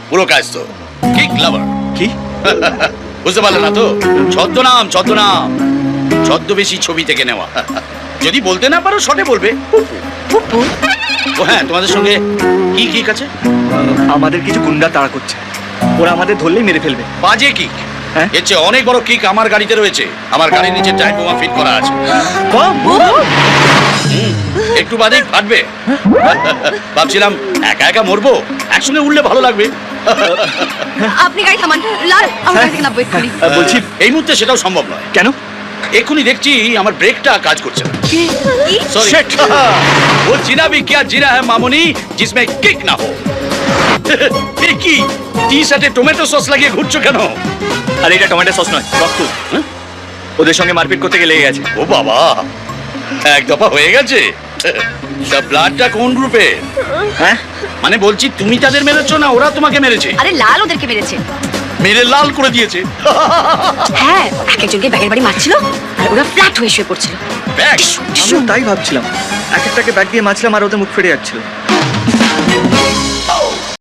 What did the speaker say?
পুরো কায়স্ত কিক লাভার। কি? বুঝতে পারলে না তো? ছদ্মনাম ছদ্মবেশী ছবি থেকে নেওয়া। যদি বলতে না পারো শর্টে বলবে পুপু। ও হ্যাঁ, তোমাদের সঙ্গে কি কিক আছে? আমাদের কিছু গুন্ডা তাড়া করছে, ওরা আমাদের ধরলেই মেরে ফেলবে। বাজে কিক। হ্যাঁ? এর চেয়ে অনেক বড় কিক আমার গাড়িতে রয়েছে। আমার গাড়ির নিচে টাইম বোমা ফিট করা আছে। একটু বাদেই ফাটবে। ভাবছিলাম একা একা মরবো, একসঙ্গে উঠলে ভালো লাগবে। আপনি গাড়ি থামান। লাল, আমার গাড়ি থেকে নামবো এক্ষুনি। বলছি এই মুহূর্তে সেটাও সম্ভব নয়। কেন? এক্ষুনি দেখছি আমার ব্রেকটা কাজ করছে না। কি? सॉरी वो जीना भी क्या जीना है मामूनी जिसमें किक ना हो। কি টি শার্টে টমেটো সস লাগিয়ে ঘুরছো কেন? আরে এটা টমেটো সস নয়, রক্ত। হ্যাঁ? ওদের সঙ্গে মারপিট করতে গিয়ে লেগে গেছে। ও বাবা, এক দফা হয়ে গেছে। তা ব্লাডটা কোন গ্রুপে? হ্যাঁ? মানে বলছি তুমি তাদের মেরেছো না ওরা তোমাকে মেরেছে? আরে লাল ওদেরকে মেরেছে। মেরে লাল করে দিয়েছে। হ্যাঁ, এক একজনকে ব্যাগের বাড়ি মারছিল আর ওরা ফ্ল্যাট হয়ে শুয়ে পড়ছিল। ব্যাস। আমিও তাই ভাবছিলাম, এক একটাকে ব্যাগ দিয়ে মারছিলাম আর ওদের মুখ ফেটে যাচ্ছিল।